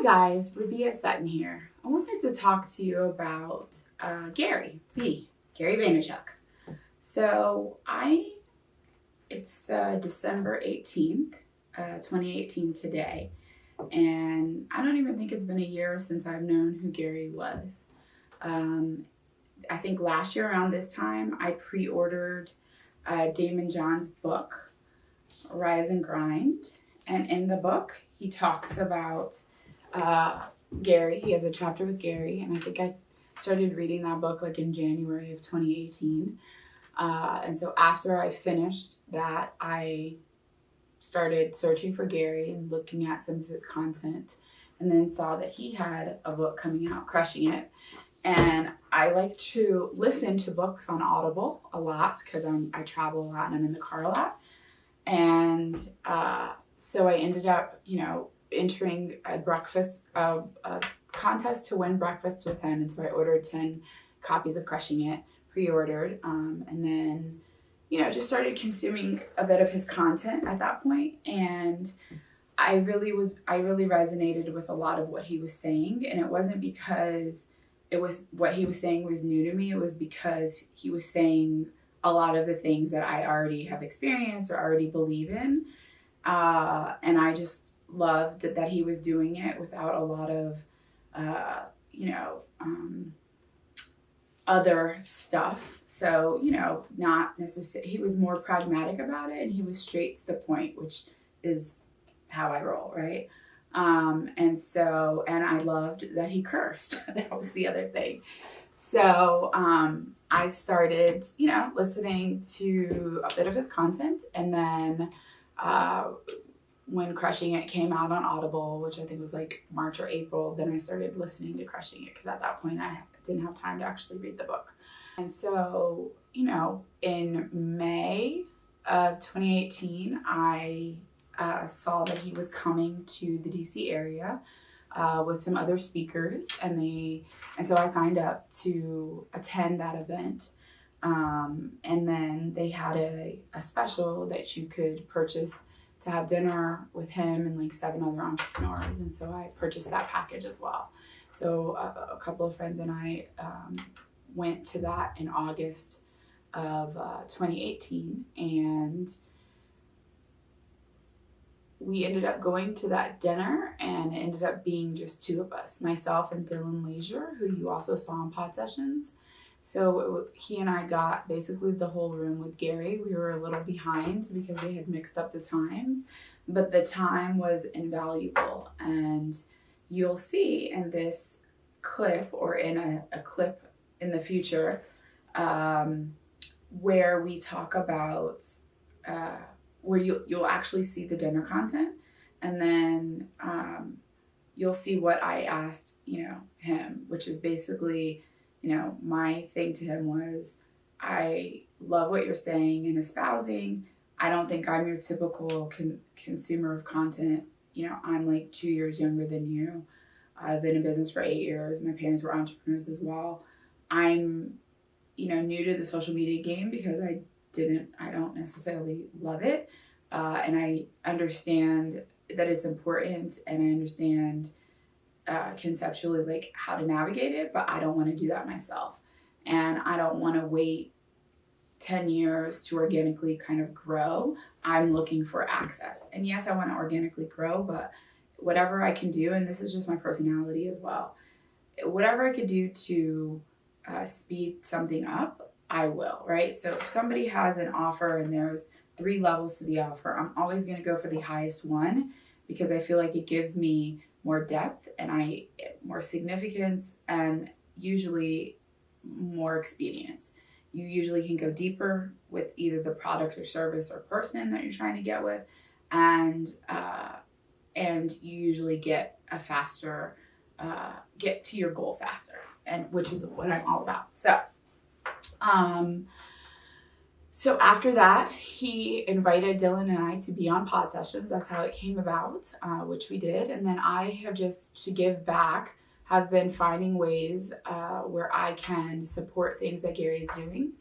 guys, Rabiah Sutton here. I wanted to talk to you about Gary Vaynerchuk. So it's December 18th, 2018 today, and I don't even think it's been a year since I've known who Gary was. I think last year around this time, I pre-ordered Damon John's book, Rise and Grind, and in the book, he talks about Gary. He has a chapter with Gary, and I think I started reading that book like in January of 2018. And so after I finished that, I started searching for Gary and looking at some of his content, and then saw that he had a book coming out, Crushing It. And I like to listen to books on Audible a lot because I travel a lot and I'm in the car a lot. And so I ended up, entering a contest to win breakfast with him. And so I ordered 10 copies of Crushing It, pre-ordered, and then, just started consuming a bit of his content at that point. And I really resonated with a lot of what he was saying. And it wasn't because what he was saying was new to me. It was because he was saying a lot of the things that I already have experienced or already believe in. And I just loved that he was doing it without a lot of, other stuff. So, not necessarily, he was more pragmatic about it, and he was straight to the point, which is how I roll, right? And I loved that he cursed. That was the other thing. So, I started, listening to a bit of his content, and then, when Crushing It came out on Audible, which I think was like March or April, then I started listening to Crushing It because at that point I didn't have time to actually read the book. And so, in May of 2018, I saw that he was coming to the DC area with some other speakers, and so I signed up to attend that event. And then they had a special that you could purchase to have dinner with him and like 7 other entrepreneurs. And so I purchased that package as well. So a couple of friends and I went to that in August of 2018. And we ended up going to that dinner, and it ended up being just 2 of us, myself and Dylan Leisure, who you also saw in Pod Sessions. So he and I got basically the whole room with Gary. We were a little behind because they had mixed up the times, but the time was invaluable. And you'll see in this clip, or in a clip in the future, where we talk about, where you'll actually see the dinner content, and then you'll see what I asked, him, which is basically, my thing to him was, I love what you're saying and espousing. I don't think I'm your typical consumer of content. I'm like 2 years younger than you. I've been in business for 8 years. My parents were entrepreneurs as well. I'm, new to the social media game because I don't necessarily love it. And I understand that it's important, and I understand conceptually like how to navigate it, but I don't want to do that myself. And I don't want to wait 10 years to organically kind of grow. I'm looking for access. And yes, I want to organically grow, but whatever I can do, and this is just my personality as well, whatever I could do to speed something up, I will, right? So if somebody has an offer and there's 3 levels to the offer, I'm always going to go for the highest one because I feel like it gives me more depth and more significance, and usually more experience. You usually can go deeper with either the product or service or person that you're trying to get with, and you usually get get to your goal faster, and which is what I'm all about. So after that, he invited Dylan and I to be on Pod Sessions. That's how it came about, which we did. And then I have just, to give back, have been finding ways where I can support things that Gary is doing,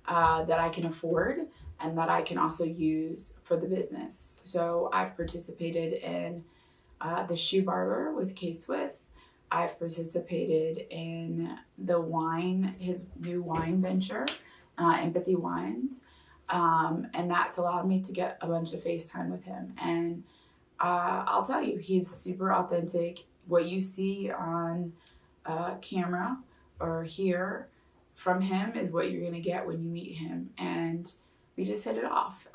that I can afford, and that I can also use for the business. So I've participated in the Shoe Barber with K-Swiss. I've participated in his new wine venture, Empathy Wines. And that's allowed me to get a bunch of FaceTime with him. And I'll tell you, he's super authentic. What you see on camera or hear from him is what you're going to get when you meet him. And we just hit it off.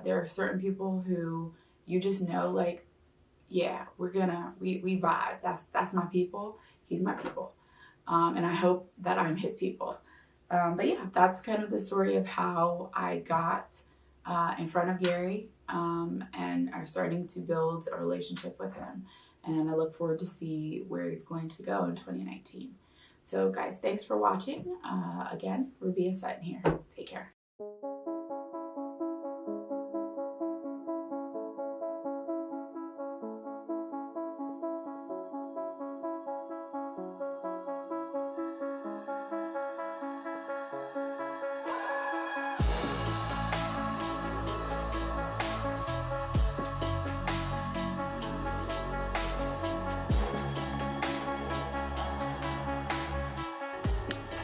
There are certain people who you just know, like, yeah, we vibe. That's my people. He's my people. And I hope that I'm his people. But yeah, that's kind of the story of how I got in front of Gary and are starting to build a relationship with him. And I look forward to see where it's going to go in 2019. So guys, thanks for watching. Again, Rabiah Sutton here. Take care.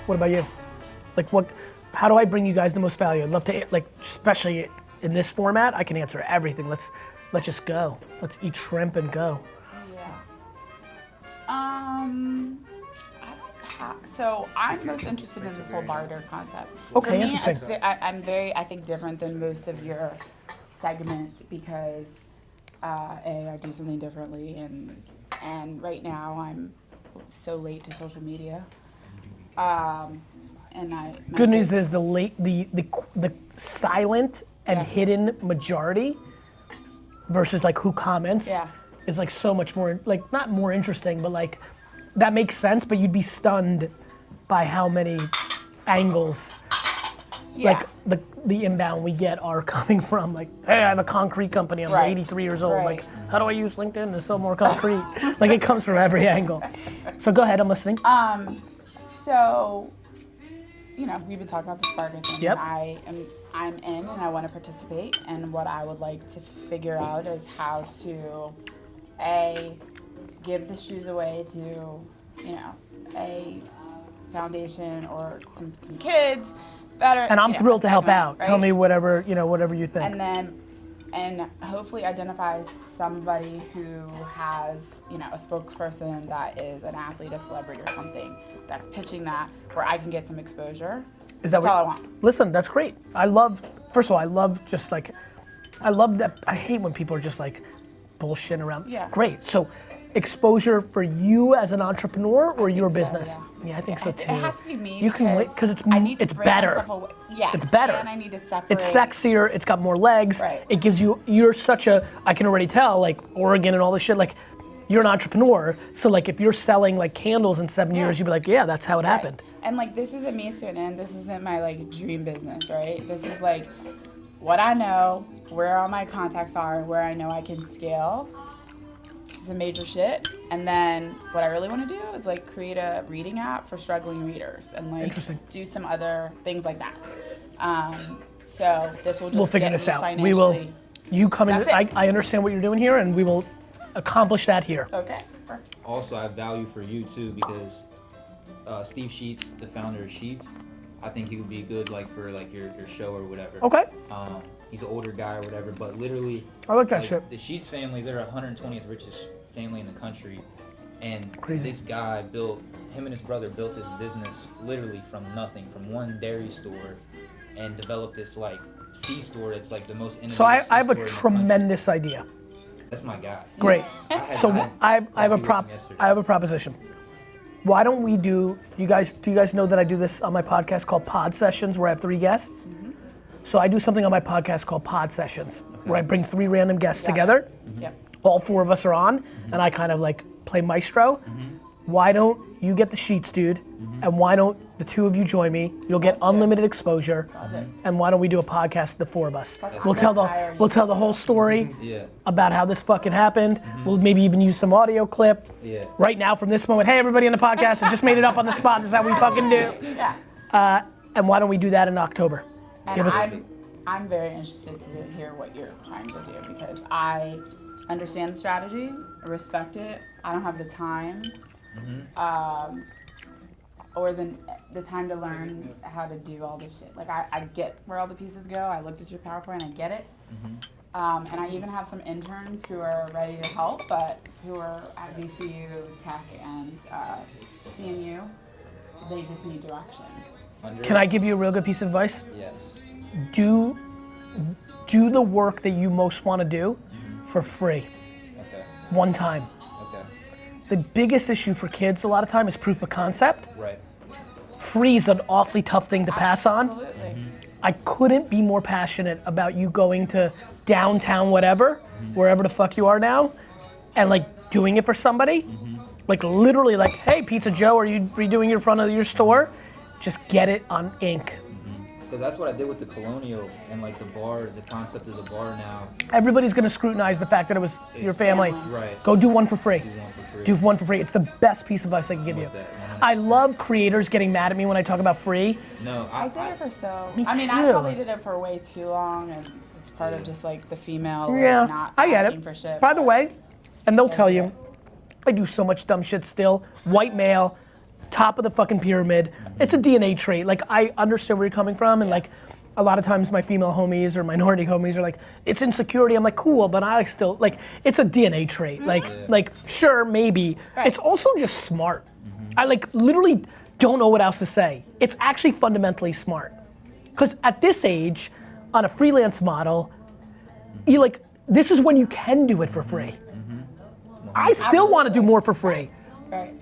What about you? Like, how do I bring you guys the most value? I'd love to, like, especially in this format, I can answer everything. Let's just go. Let's eat shrimp and go. Yeah. So I'm most interested in this whole barter concept. Okay, For me, interesting. I'm very, I think, different than most of your segment because I do something differently, and right now I'm so late to social media. Good news is the silent and hidden majority versus like who comments is like so much more, like not more interesting, but like that makes sense, but you'd be stunned by how many angles like the inbound we get are coming from, like, hey, I have a concrete company, I'm 83 years old, like, how do I use LinkedIn to sell more concrete? Like, it comes from every angle. So go ahead, I'm listening. So, you know, we've been talking about this barter thing. Yep. I'm in and I want to participate, and what I would like to figure out is how to give the shoes away to, you know, a foundation or some kids. Better. And I'm thrilled to help out. Right? Tell me whatever you think. And hopefully identify somebody who has, you know, a spokesperson that is an athlete, a celebrity or something, that's pitching that where I can get some exposure. That's all I want. Listen, that's great. First of all, I love that. I hate when people are just like bullshitting around. Yeah. Great. So exposure for you as an entrepreneur or your business? Yeah, I think so too. It has to be me. You can wait because it's better. Yes, it's better. And I need to separate. It's sexier. It's got more legs. Right. It gives you. You're such a. I can already tell. Like Oregon and all this shit. Like you're an entrepreneur. So like if you're selling like candles in 7 years, you'd be like, yeah, that's how it happened. And like this isn't me to an end. This isn't my like dream business, right? This is like what I know, where all my contacts are, where I know I can scale. This is a major shit. And then what I really want to do is like create a reading app for struggling readers and like do some other things like that. So this will just we'll figure this out. Financially. We will. You come in. I understand what you're doing here, and we will accomplish that here. Okay. Perfect. Also, I have value for you too because Steve Sheets, the founder of Sheets, I think he would be good like for like your show or whatever. Okay. He's an older guy or whatever, but literally, I like that shit. The Sheets family, they're 120th richest family in the country, and Crazy. This guy him and his brother built this business literally from nothing, from one dairy store, and developed this like C-store that's like the most innovative. So I have a C-store in the tremendous idea. That's my guy. Great. I have a proposition. Why don't we do you guys know that I do this on my podcast called Pod Sessions where I have 3 guests? Mm-hmm. So I do something on my podcast called Pod Sessions where I bring 3 random guests together. Yep. All 4 of us are on and I kind of like play maestro. Why don't you get the sheets, dude? And why don't the 2 of you join me? You'll get unlimited exposure. And why don't we do a podcast, the 4 of us? We'll tell the whole story about how this fucking happened. We'll maybe even use some audio clip. Right now from this moment, hey everybody on the podcast, I just made it up on the spot. This is how we fucking do. Yeah. And why don't we do that in October? And I'm very interested to hear what you're trying to do because I understand the strategy respect it. I don't have the time, Mm-hmm. or the time to learn how to do all this shit. Like I get where all the pieces go. I looked at your PowerPoint. I get it. Mm-hmm. And I even have some interns who are ready to help, but who are at VCU, Tech, and CMU. They just need direction. Can I give you a real good piece of advice? Yes. Do the work that you most want to do for free. Okay. One time. Okay. The biggest issue for kids a lot of time is proof of concept. Right. Free is an awfully tough thing to pass on. Absolutely. I couldn't be more passionate about you going to downtown whatever, wherever the fuck you are now, and like doing it for somebody. Like literally like, hey, Pizza Joe, are you redoing your front of your store? Just get it on ink. Because that's what I did with the Colonial and like the bar, the concept of the bar now. Everybody's gonna scrutinize the fact that it was your family. Right. Go do one for free. Do one for free. Do one for free. It's the best piece of advice I can give you. That, I love creators getting mad at me when I talk about free. No, I did it for so. Me I mean, I too. probably did it for way too long, and it's part of just like the female like, Yeah, not I get asking it. for shit. By the way, and they'll tell do you, it. I do so much dumb shit still. White male, top of the fucking pyramid. It's a DNA trait. Like I understand where you're coming from, and like a lot of times my female homies or minority homies are like, it's insecurity. I'm like, cool, but I still like it's a DNA trait. Like sure, maybe. Right. It's also just smart. I like literally don't know what else to say. It's actually fundamentally smart. Because at this age, on a freelance model, you like this is when you can do it for free. I still want to do more for free. Right.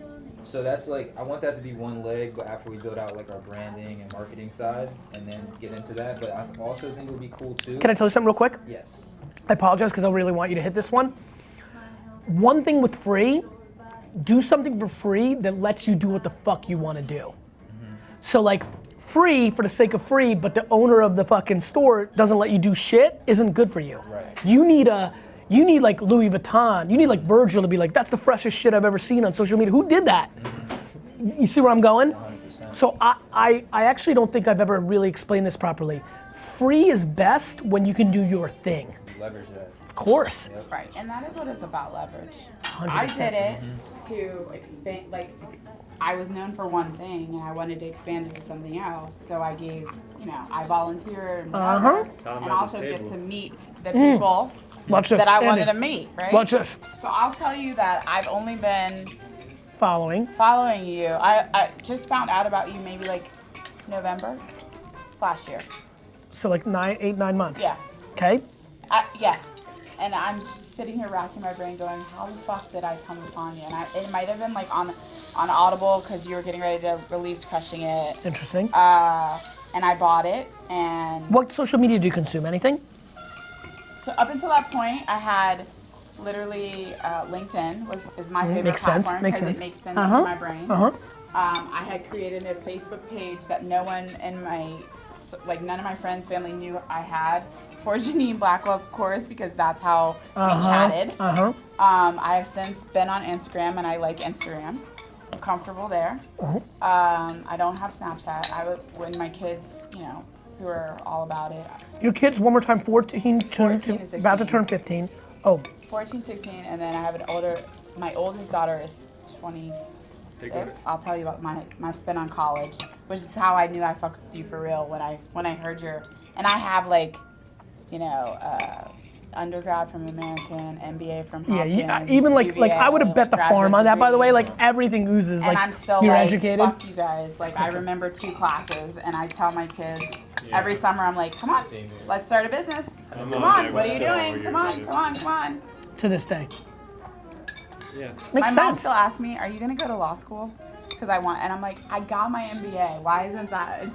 So that's like, I want that to be one leg, but after we build out like our branding and marketing side, and then get into that. But I also think it would be cool too. Can I tell you something real quick? Yes. I apologize because I really want you to hit this one. One thing with free, do something for free that lets you do what the fuck you want to do. So like free for the sake of free, but the owner of the fucking store doesn't let you do shit isn't good for you. Right. You need like Louis Vuitton, you need like Virgil to be like, that's the freshest shit I've ever seen on social media. Who did that? You see where I'm going? 100%. So I actually don't think I've ever really explained this properly. Free is best when you can do your thing. Leverage that. Of course. Right, and that is what it's about, leverage. 100%. I did it to expand, like, I was known for one thing, and I wanted to expand into something else, so I gave, I volunteered and whatever, and also get to meet the people Watch this. that I Andy, wanted to meet, right? Watch this. So I'll tell you that I've only been Following. following you. I just found out about you maybe like November last year. So like 8, 9 months. Yes. Okay. Yeah. And I'm sitting here racking my brain going, how the fuck did I come upon you? And it might have been like on Audible because you were getting ready to release Crushing It. Interesting. And I bought it. And What social media do you consume? Anything? so up until that point, I had literally LinkedIn is my favorite Makes sense, platform makes because sense. it makes sense Uh-huh. to my brain. Uh-huh. I had created a Facebook page that no one in none of my friends, family knew I had for Janine Blackwell's course because that's how we chatted. I have since been on Instagram and I like Instagram. I'm comfortable there. I don't have Snapchat. When my kids, who are all about it. Your kids, one more time, 14 and 16. about to turn 15. Oh, 14, 16, and then I have my oldest daughter is 26. I'll tell you about my spin on college, which is how I knew I fucked with you for real when I heard and I have undergrad from American, MBA from Hopkins, yeah. Even like I would have bet the farm on that. By the way, like everything oozes. And like I'm still you're like, educated. fuck you guys. Like I remember 2 classes, and I tell my kids every summer, I'm like, come on, let's start a business. Come on, what are you doing? Come on. To this day. Yeah. Makes My sense. mom still asks me, are you gonna go to law school? Because I want, and I'm like, I got my MBA. Why isn't that?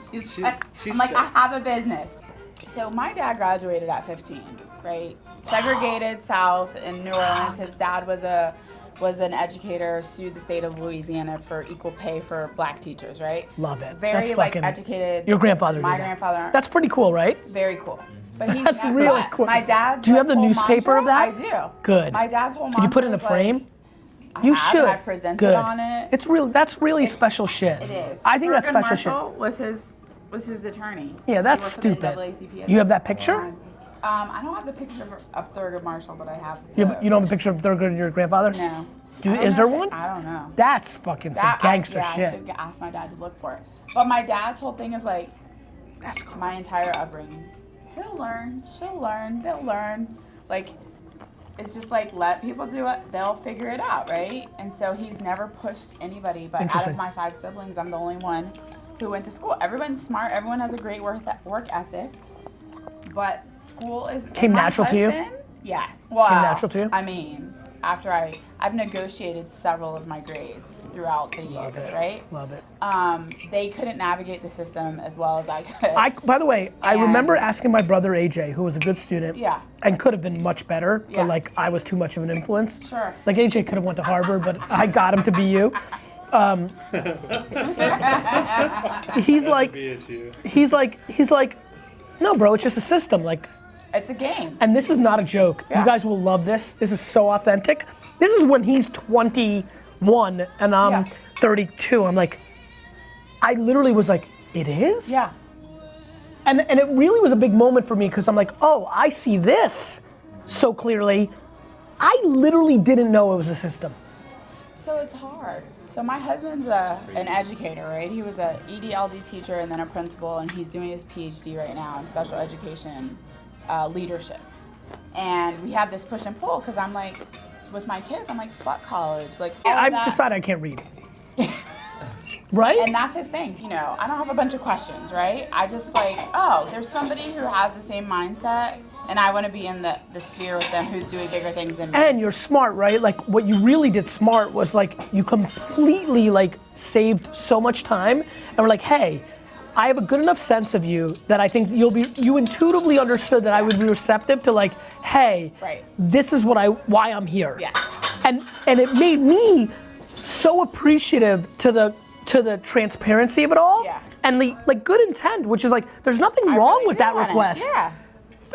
I'm like, I have a business. So my dad graduated at 15, right? Segregated South in New Orleans. His dad was an educator, sued the state of Louisiana for equal pay for black teachers, right? Love it. Very That's like fucking, educated. Your grandfather My did that. grandfather. That's pretty cool, right? Very cool. But he's That's really cool. My dad's Do you have the whole newspaper mantra, of that? I do. Good. My dad's whole mantra Did you put it in a was frame? I You have, should. and I presented Good. on it. That's really special shit. It is. I think that's Thurgood special shit. Marshall was his attorney. Yeah, that's He worked for the stupid. NAACP. You have that picture? I don't have the picture of Thurgood Marshall, but I have. You don't have a picture of Thurgood and your grandfather? No. Is there one? I don't know. That's fucking some gangster shit. I should ask my dad to look for it. But my dad's whole thing is like, that's cool. My entire upbringing. He'll learn. She'll learn. They'll learn. Like, it's just like, let people do it. They'll figure it out, right? And so he's never pushed anybody. But out of my 5 siblings, I'm the only one who went to school. Everyone's smart. Everyone has a great work ethic. But school is... Came natural to you? Yeah. Well, came natural to you? I mean, after I've negotiated several of my grades throughout the years, right? Love it. They couldn't navigate the system as well as I could. By the way, I remember asking my brother AJ, who was a good student, and could have been much better, but like I was too much of an influence. Sure. Like AJ could have went to Harvard, but I got him to be you. He's like, no, bro, it's just a system. Like, it's a game. And this is not a joke. You guys will love this. This is so authentic. This is when he's 21 and I'm 32. I'm like, I literally was like, it is? Yeah. And it really was a big moment for me because I'm like, oh, I see this so clearly. I literally didn't know it was a system. So it's hard. So my husband's an educator, right? He was a ED/LD teacher and then a principal, and he's doing his PhD right now in special education leadership. And we have this push and pull because I'm like, with my kids, I'm like, fuck college. Like, I've decided I can't read. Right? And that's his thing, you know. I don't have a bunch of questions, right? I just like, oh, there's somebody who has the same mindset, and I want to be in the sphere with them who's doing bigger things than me. And you're smart, right? Like, what you really did smart was like, you completely like saved so much time, and we're like, hey, I have a good enough sense of you that I think you intuitively understood that I would be receptive to like, hey, this is why I'm here. Yeah. And it made me so appreciative to the transparency of it all. Yeah. And the like good intent, which is like, there's nothing wrong with that request. Yeah.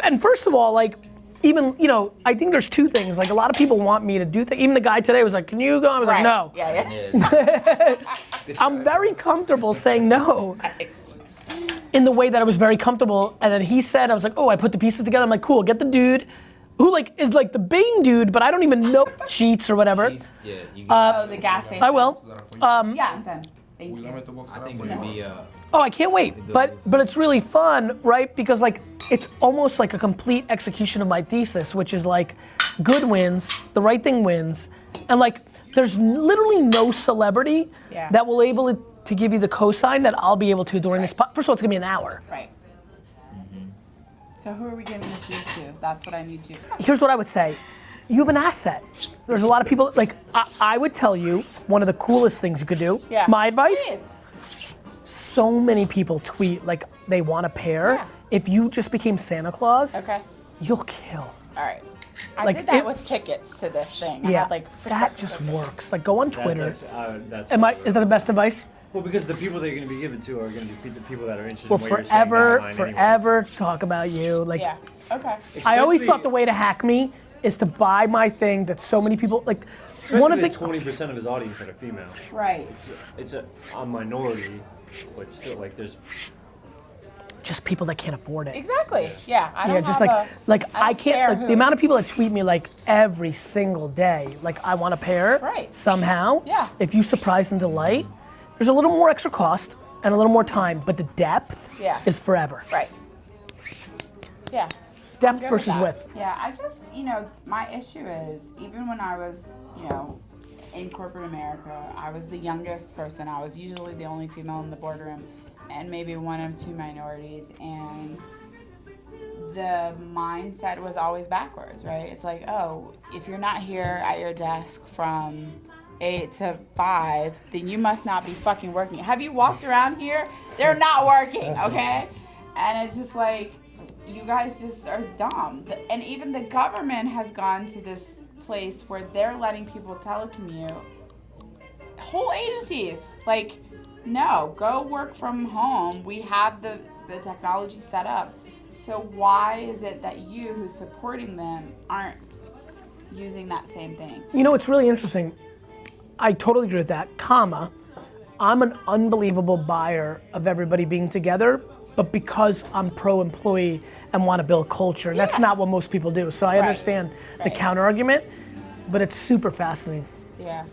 And first of all, like, even, you know, I think there's 2 things. Like, a lot of people want me to do things. Even the guy today was like, can you go? I was like, no. Yeah. I'm very comfortable saying no. In the way that I was very comfortable. And then he said, I was like, oh, I put the pieces together. I'm like, cool, get the dude who like is like the Bane dude, but I don't even know Cheats or whatever. Cheats? Yeah, you get the gas station. I will. Yeah, I'm done. Thank you. I think it would be Oh, I can't wait. But it's really fun, right? Because like it's almost like a complete execution of my thesis, which is like good wins, the right thing wins, and like there's literally no celebrity that will able to give you the cosign that I'll be able to during this. First of all, it's gonna be an hour. Right. So who are we giving the shoes to? That's what I need to. Here's what I would say. You have an asset. There's a lot of people, like, I would tell you, one of the coolest things you could do, my advice, so many people tweet, like, they want a pair. Yeah. If you just became Santa Claus, you'll kill. All right. I did that with tickets to this thing. Yeah, I had like 6 that just works. Like, go on Twitter. That's Is that the best advice? Well, because the people that you're going to be given to are going to be the people that are interested Well, in what you're saying. forever talk about you. Like, okay. I always thought the way to hack me is to buy my thing that so many people, like, one of the 20% of his audience that are female. Right. It's a minority, but still, like, there's just people that can't afford it. Exactly. Yeah. I don't just have I can't. Like, the amount of people that tweet me like every single day, like I want a pair. Right. Somehow. Yeah. If you surprise and delight, there's a little more extra cost and a little more time, but the depth is forever. Right. Yeah. Depth versus width. Yeah. I just, you know, my issue is even when I was, you know, in corporate America, I was the youngest person. I was usually the only female in the boardroom, and maybe one of 2 minorities, and the mindset was always backwards, right? It's like, oh, if you're not here at your desk from 8 to 5, then you must not be fucking working. Have you walked around here? They're not working, okay? And it's just like, you guys just are dumb. And even the government has gone to this place where they're letting people telecommute. Whole agencies, like, no, go work from home. We have the technology set up. So why is it that you, who's supporting them, aren't using that same thing? You know, it's really interesting. I totally agree with that, I'm an unbelievable buyer of everybody being together but because I'm pro-employee and want to build culture. That's not what most people do. So I understand the counter argument, but it's super fascinating. Yeah.